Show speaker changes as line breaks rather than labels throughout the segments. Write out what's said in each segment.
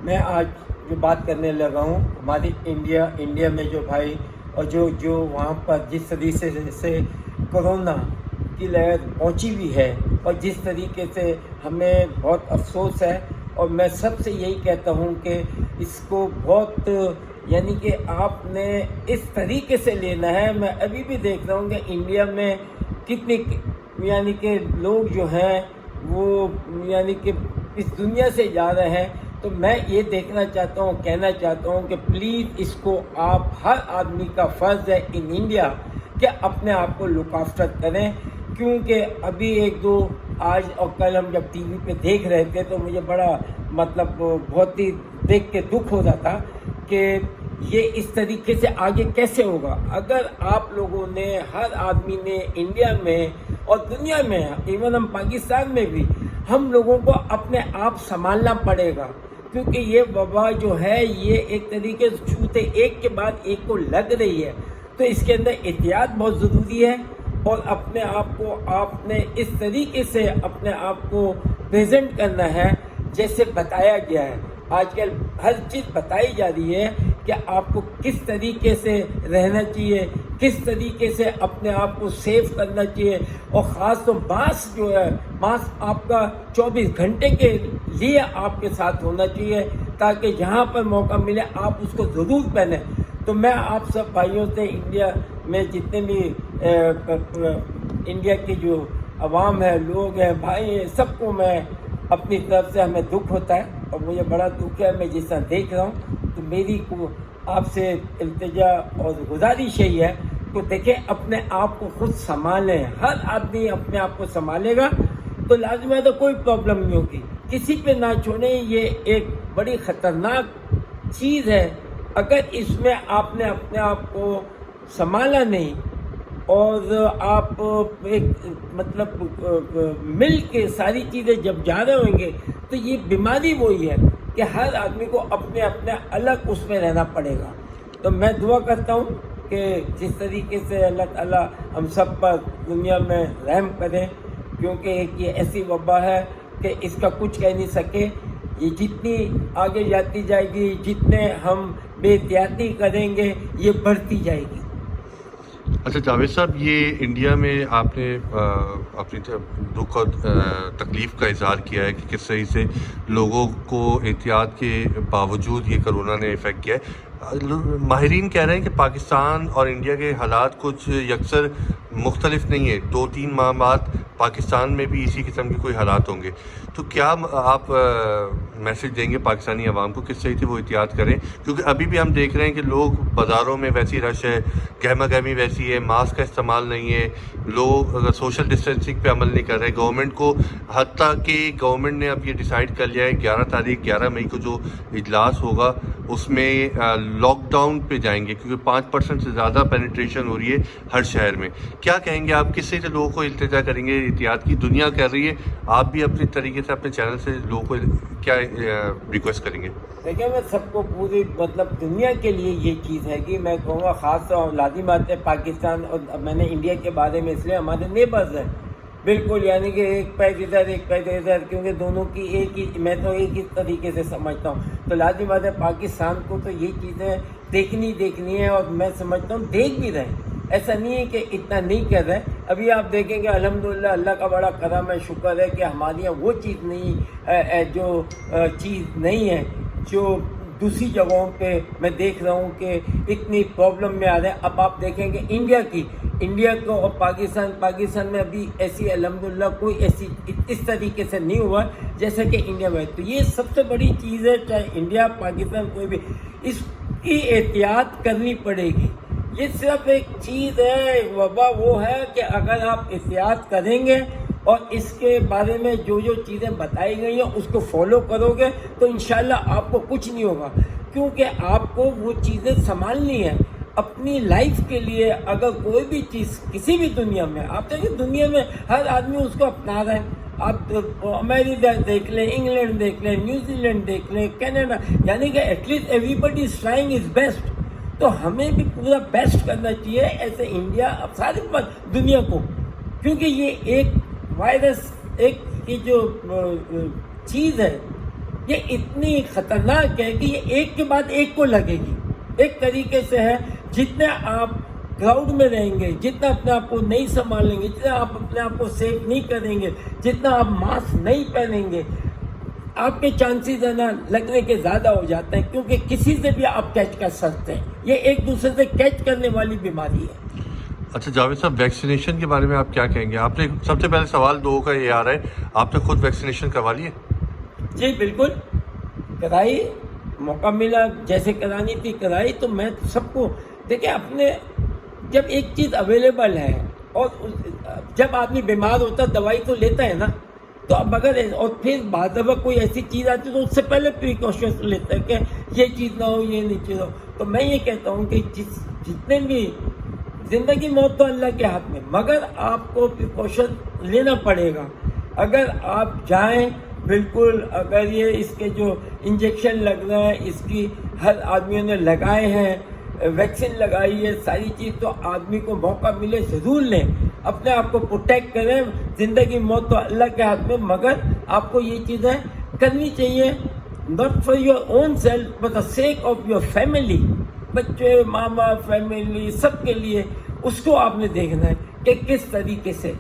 میں آج جو بات کرنے لگا ہوں ہماری انڈیا میں جو بھائی اور جو وہاں پر جس طریقے سے کرونا کی لہر پہنچی ہوئی ہے اور جس طریقے سے ہمیں بہت افسوس ہے، اور میں سب سے یہی کہتا ہوں کہ اس کو بہت یعنی کہ آپ نے اس طریقے سے لینا ہے۔ میں ابھی بھی دیکھ رہا ہوں کہ انڈیا میں کتنے یعنی کہ لوگ جو ہیں وہ یعنی کہ اس دنیا سے جا رہے ہیں، تو میں یہ دیکھنا چاہتا ہوں، کہنا چاہتا ہوں کہ پلیز اس کو آپ ہر آدمی کا فرض ہے ان انڈیا کہ اپنے آپ کو لک آفٹر کریں، کیونکہ ابھی ایک دو آج اور کل ہم جب ٹی وی پہ دیکھ رہے تھے تو مجھے بڑا مطلب بہت ہی دیکھ کے دکھ ہو رہا تھا کہ یہ اس طریقے سے آگے کیسے ہوگا۔ اگر آپ لوگوں نے، ہر آدمی نے انڈیا میں اور دنیا میں، ایون ہم پاکستان میں بھی، ہم لوگوں کو اپنے آپ سنبھالنا پڑے گا، کیونکہ یہ وبا جو ہے یہ ایک طریقے سے چھوتے ایک کے بعد ایک کو لگ رہی ہے، تو اس کے اندر احتیاط بہت ضروری ہے، اور اپنے آپ کو آپ نے اس طریقے سے اپنے آپ کو پریزنٹ کرنا ہے جیسے بتایا گیا ہے۔ آج کل ہر چیز بتائی جا رہی ہے کہ آپ کو کس طریقے سے رہنا چاہیے، کس طریقے سے اپنے آپ کو سیف کرنا چاہیے، اور خاص تو ماسک جو ہے، ماسک آپ کا 24 گھنٹے کے لیے آپ کے ساتھ ہونا چاہیے، تاکہ جہاں پر موقع ملے آپ اس کو ضرور پہنیں۔ تو میں آپ سب بھائیوں سے، انڈیا میں جتنے بھی انڈیا کی جو عوام ہے، لوگ ہیں، بھائی ہیں، سب کو میں اپنی طرف سے، ہمیں دکھ ہوتا ہے اور مجھے بڑا دکھ ہے، میں جس طرح دیکھ رہا ہوں، تو میری کو آپ سے التجا اور گزارش یہی ہے کہ دیکھیں اپنے آپ کو خود سنبھالیں۔ ہر آدمی اپنے آپ کو سنبھالے گا تو لازم ہے تو کوئی پرابلم نہیں ہوگی، کسی پہ نہ چھوڑیں۔ یہ ایک بڑی خطرناک چیز ہے، اگر اس میں آپ نے اپنے آپ کو سنبھالا نہیں اور آپ ایک مطلب مل کے ساری چیزیں جب جا رہے ہوئیں گے، تو یہ بیماری وہی ہے کہ ہر آدمی کو اپنے اپنے الگ اس میں رہنا پڑے گا۔ تو میں دعا کرتا ہوں کہ جس طریقے سے اللہ تعالیٰ ہم سب پر دنیا میں رحم کریں، کیونکہ ایک یہ ایسی وبا ہے کہ اس کا کچھ کہہ نہیں سکے۔ یہ جتنی آگے جاتی جائے گی، جتنے ہم بے احتیاطی کریں گے، یہ بڑھتی جائے گی۔
اچھا جاوید صاحب، یہ انڈیا میں آپ نے اپنی دکھ اور تکلیف کا اظہار کیا ہے کہ کس طرح سے لوگوں کو احتیاط کے باوجود یہ کرونا نے افیکٹ کیا ہے۔ ماہرین کہہ رہے ہیں کہ پاکستان اور انڈیا کے حالات کچھ یکسر مختلف نہیں ہے، 2-3 ماہ بعد پاکستان میں بھی اسی قسم کے کوئی حالات ہوں گے، تو کیا آپ میسج دیں گے پاکستانی عوام کو کس طرح سے وہ احتیاط کریں؟ کیونکہ ابھی بھی ہم دیکھ رہے ہیں کہ لوگ بازاروں میں ویسی رش ہے، گہما گہمی ویسی ہے، ماسک کا استعمال نہیں ہے، لوگ سوشل ڈسٹینسنگ پہ عمل نہیں کر رہے۔ گورنمنٹ کو، حتیٰ کہ گورنمنٹ نے اب یہ ڈیسائیڈ کر لیا ہے 11 مئی کو جو اجلاس ہوگا اس میں لاک ڈاؤن پہ جائیں گے، کیونکہ 5% سے زیادہ پینیٹریشن ہو رہی ہے ہر شہر میں۔ کیا کہیں گے آپ، کس سے لوگوں کو التجا کریں گے احتیاط کی؟ دنیا کر رہی ہے، آپ بھی اپنے طریقے سے اپنے چینل سے لوگوں کو کیا ریکویسٹ کریں گے؟
دیکھیں، میں سب کو پوری مطلب دنیا کے لیے یہ چیز ہے کہ میں کہوں گا، خاص طور لازمی بات ہے پاکستان اور میں نے انڈیا کے بارے میں اس لیے، ہمارے نیبرز ہیں بالکل، یعنی کہ ایک پیر ادھر ایک پیر ادھر، کیونکہ دونوں کی ایک ہی، میں تو ایک ہی طریقے سے سمجھتا ہوں۔ تو لازمی بات ہے پاکستان کو تو یہ چیزیں دیکھنی ہے، اور میں سمجھتا ہوں دیکھ بھی رہے ہیں، ایسا نہیں ہے کہ اتنا نہیں کر رہے۔ ابھی آپ دیکھیں گے الحمدللہ اللہ کا بڑا کرم ہے، شکر ہے کہ ہمارے یہاں وہ چیز نہیں، جو چیز نہیں ہے جو دوسری جگہوں پہ میں دیکھ رہا ہوں کہ اتنی پرابلم میں آ رہے ہیں۔ اب آپ دیکھیں گے انڈیا کو اور پاکستان میں ابھی ایسی الحمدللہ کوئی ایسی اس طریقے سے نہیں ہوا جیسا کہ انڈیا میں۔ تو یہ سب سے بڑی چیز ہے، چاہے انڈیا پاکستان کوئی بھی، اس کی احتیاط کرنی پڑے گی۔ یہ صرف ایک چیز ہے، وبا وہ ہے کہ اگر آپ احتیاط کریں گے اور اس کے بارے میں جو چیزیں بتائی گئی ہیں اس کو فالو کرو گے تو انشاءاللہ آپ کو کچھ نہیں ہوگا، کیونکہ آپ کو وہ چیزیں سنبھالنی ہیں اپنی لائف کے لیے۔ اگر کوئی بھی چیز کسی بھی دنیا میں، آپ دیکھیں دنیا میں ہر آدمی اس کو اپنا رہا ہے، آپ امریکہ دیکھ لیں، انگلینڈ دیکھ لیں، نیوزی لینڈ دیکھ لیں، کینیڈا، یعنی کہ at least everybody is trying his best. تو ہمیں بھی پورا بیسٹ کرنا چاہیے ایسے انڈیا، اب ساری دنیا کو، کیونکہ یہ ایک وائرس، ایک یہ جو چیز ہے یہ اتنی خطرناک ہے کہ یہ ایک کے بعد ایک کو لگے گی. ایک طریقے سے ہے جتنے آپ کراؤڈ میں رہیں گے, جتنا اپنے آپ کو نہیں سنبھالیں گے, جتنا آپ اپنے آپ کو سیف نہیں کریں گے, جتنا آپ ماسک نہیں پہنیں گے, آپ کے چانسز ہے نا لگنے کے زیادہ ہو جاتے ہیں, کیونکہ کسی سے بھی آپ کیچ کر سکتے ہیں. یہ ایک دوسرے سے کیچ کرنے والی بیماری ہے.
اچھا جاوید صاحب, ویکسینیشن کے بارے میں آپ کیا کہیں گے؟ آپ نے سب سے پہلے سوال لوگوں کا یہ آ رہا ہے, آپ نے خود ویکسینیشن کروا لی ہے؟
جی بالکل کرائی, موقع ملا جیسے کرانی تھی کرائی. تو میں سب کو دیکھیں, اپنے جب ایک چیز اویلیبل ہے اور جب آدمی بیمار ہوتا ہے دوائی تو لیتا ہے نا, تو اب اگر اور پھر بعد دفعہ کوئی ایسی چیز آتی ہے تو اس سے پہلے پریکاشنس لیتا ہے کہ یہ چیز نہ ہو, یہ نہیں چیز ہو. تو میں یہ کہتا ہوں کہ جتنے بھی زندگی موت تو اللہ کے ہاتھ میں, مگر آپ کو پریکاشن لینا پڑے گا. اگر آپ جائیں بالکل, اگر یہ اس کے جو انجیکشن لگ رہا ہے اس کی ہر آدمیوں نے لگائے ہیں, ویکسین لگائی ہے, ساری چیز, تو آدمی کو موقع ملے ضرور لیں, اپنے آپ کو پروٹیکٹ کریں. زندگی موت تو اللہ کے ہاتھ میں, مگر آپ کو یہ چیزیں کرنی چاہیے, not for your own self but the sake of your family. بچے, ماں باپ, فیملی, سب کے لیے اس کو آپ نے دیکھنا ہے کہ کس طریقے سے.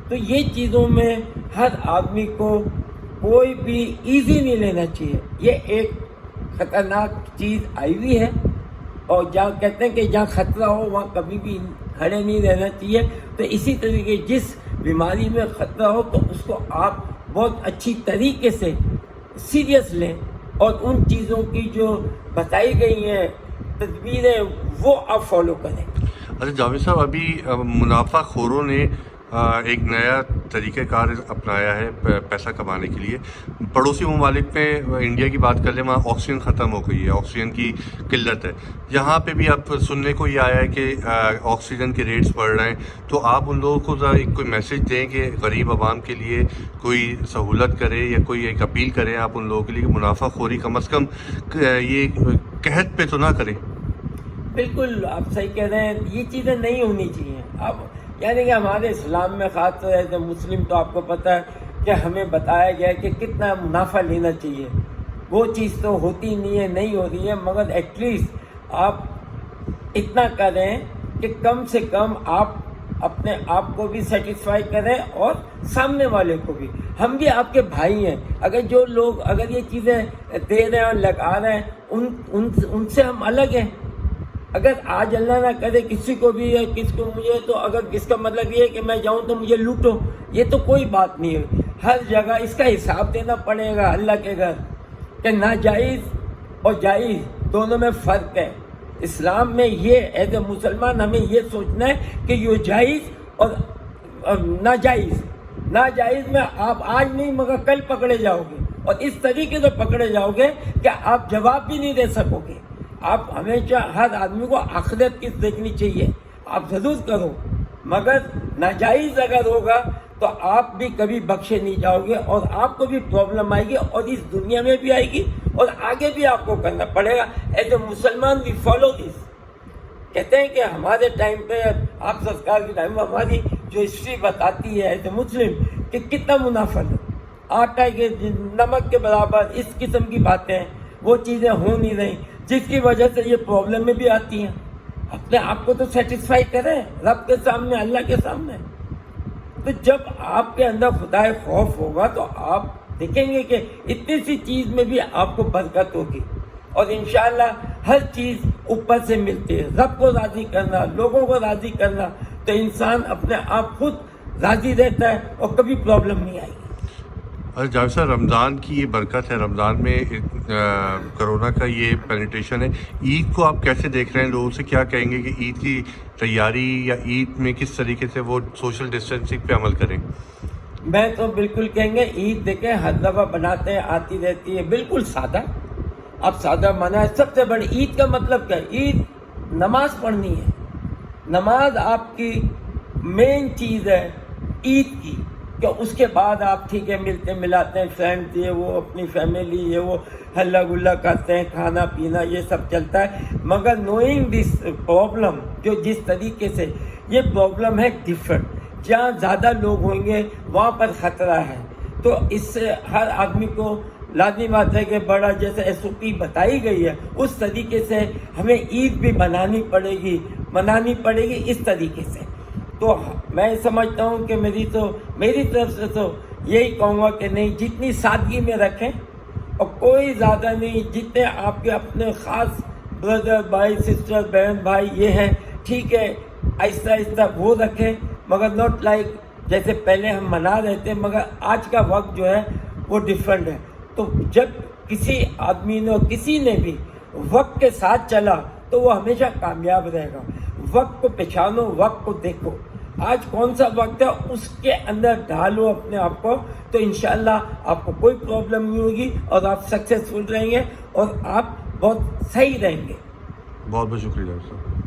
تو یہ چیزوں میں ہر آدمی کو کوئی بھی ایزی نہیں لینا چاہیے. یہ ایک خطرناک چیز آئی ہوئی ہے, اور جہاں کہتے ہیں کہ جہاں خطرہ ہو وہاں کبھی بھی کھڑے نہیں رہنا چاہیے. تو اسی طریقے جس بیماری میں خطرہ ہو تو اس کو آپ بہت اچھی طریقے سے سیریس لیں, اور ان چیزوں کی جو بتائی گئی ہیں تدبیریں وہ آپ فالو کریں.
اچھا جاوید صاحب, ابھی منافع خوروں نے ایک نیا طریقہ کار اپنایا ہے پیسہ کمانے کے لیے. پڑوسی ممالک میں انڈیا کی بات کر لیں, وہاں آکسیجن ختم ہو گئی ہے, آکسیجن کی قلت ہے. یہاں پہ بھی اب سننے کو یہ آیا ہے کہ آکسیجن کے ریٹس بڑھ رہے ہیں. تو آپ ان لوگوں کو ذرا ایک کوئی میسج دیں کہ غریب عوام کے لیے کوئی سہولت کرے, یا کوئی ایک اپیل کریں آپ ان لوگوں کے لیے کہ منافع خوری کم از کم یہ قحط پہ تو نہ کریں.
بالکل آپ صحیح کہہ رہے ہیں, یہ چیزیں نہیں ہونی چاہیے. اب یعنی کہ ہمارے اسلام میں خاص طور سے مسلم, تو آپ کو پتہ ہے کہ ہمیں بتایا گیا ہے کہ کتنا منافع لینا چاہیے. وہ چیز تو ہوتی نہیں ہے, نہیں ہو رہی ہے, مگر ایٹ لیسٹ آپ اتنا کریں کہ کم سے کم آپ اپنے آپ کو بھی سیٹسفائی کریں اور سامنے والے کو بھی. ہم بھی آپ کے بھائی ہیں. اگر جو لوگ اگر یہ چیزیں دے رہے ہیں اور لگا رہے ہیں ان سے ہم الگ ہیں. اگر آج اللہ نہ کرے کسی کو بھی یا کس کو مجھے, تو اگر اس کا مطلب یہ ہے کہ میں جاؤں تو مجھے لوٹو, یہ تو کوئی بات نہیں ہے. ہر جگہ اس کا حساب دینا پڑے گا اللہ کے گھر, کہ ناجائز اور جائز دونوں میں فرق ہے. اسلام میں یہ ایز اے مسلمان ہمیں یہ سوچنا ہے کہ یہ جائز اور ناجائز میں آپ آج نہیں مگر کل پکڑے جاؤ گے, اور اس طریقے سے پکڑے جاؤ گے کہ آپ جواب بھی نہیں دے سکو گے. آپ ہمیشہ ہر آدمی کو آخرت کی دیکھنی چاہیے. آپ ضرور کرو, مگر ناجائز اگر ہوگا تو آپ بھی کبھی بخشے نہیں جاؤ گے, اور آپ کو بھی پرابلم آئے گی, اور اس دنیا میں بھی آئے گی, اور آگے بھی آپ کو کرنا پڑے گا. ایز اے مسلمان وی فالو دس. کہتے ہیں کہ ہمارے ٹائم پہ, آپ سرکار کے ٹائم میں ہماری جو ہسٹری بتاتی ہے ایز اے مسلم کہ کتنا منافع ہے, آٹا کے نمک کے برابر, اس قسم کی باتیں, وہ چیزیں ہو نہیں رہی, جس کی وجہ سے یہ پرابلم میں بھی آتی ہیں. اپنے آپ کو تو سیٹسفائی کریں رب کے سامنے, اللہ کے سامنے. تو جب آپ کے اندر خدا خوف ہوگا تو آپ دیکھیں گے کہ اتنی سی چیز میں بھی آپ کو برکت ہوگی, اور انشاءاللہ ہر چیز اوپر سے ملتی ہے. رب کو راضی کرنا, لوگوں کو راضی کرنا, تو انسان اپنے آپ خود راضی رہتا ہے اور کبھی پرابلم نہیں آئے گی.
اچھا جاوید صاحب, رمضان کی یہ برکت ہے, رمضان میں کرونا کا یہ پینیٹریشن ہے. عید کو آپ کیسے دیکھ رہے ہیں؟ لوگوں سے کیا کہیں گے کہ عید کی تیاری یا عید میں کس طریقے سے وہ سوشل ڈسٹینسنگ پہ عمل کریں؟
میں تو بالکل کہیں گے عید دیکھیں ہر دفعہ بناتے ہیں, آتی رہتی ہے, بالکل سادہ. آپ سادہ منائیں. سب سے بڑی عید کا مطلب کیا ہے؟ عید نماز پڑھنی ہے. نماز آپ کی مین چیز ہے عید کی, کہ اس کے بعد آپ ٹھیک ہے ملتے ملاتے ہیں, فرینڈ یہ وہ اپنی فیملی یہ وہ ہلہ گلہ کرتے ہیں, کھانا پینا یہ سب چلتا ہے. مگر نوئنگ دس پرابلم, جو جس طریقے سے یہ پرابلم ہے ڈفرنٹ, جہاں زیادہ لوگ ہوں گے وہاں پر خطرہ ہے. تو اس سے ہر آدمی کو لازمی بات ہے کہ بڑا جیسے SOP بتائی گئی ہے اس طریقے سے ہمیں عید بھی منانی پڑے گی اس طریقے سے. تو میں سمجھتا ہوں کہ میری طرف سے تو یہی کہوں گا کہ نہیں، جتنی سادگی میں رکھیں اور کوئی زیادہ نہیں، جتنے آپ کے اپنے خاص بردر بھائی سسٹر بہن بھائی یہ ہیں ٹھیک ہے، آہستہ آہستہ وہ رکھیں، مگر ناٹ لائک جیسے پہلے ہم منا رہے تھے. مگر آج کا وقت جو ہے وہ ڈیفرنٹ ہے. تو جب کسی آدمی نے اور کسی نے بھی وقت کے ساتھ چلا تو وہ ہمیشہ کامیاب رہے گا. وقت کو پہچانو، وقت کو دیکھو، آج کون سا وقت ہے اس کے اندر ڈالو اپنے آپ کو، تو انشاءاللہ آپ کو کوئی پرابلم نہیں ہوگی اور آپ سکسیسفل رہیں گے اور آپ بہت صحیح رہیں گے.
بہت بہت شکریہ ڈاکٹر صاحب.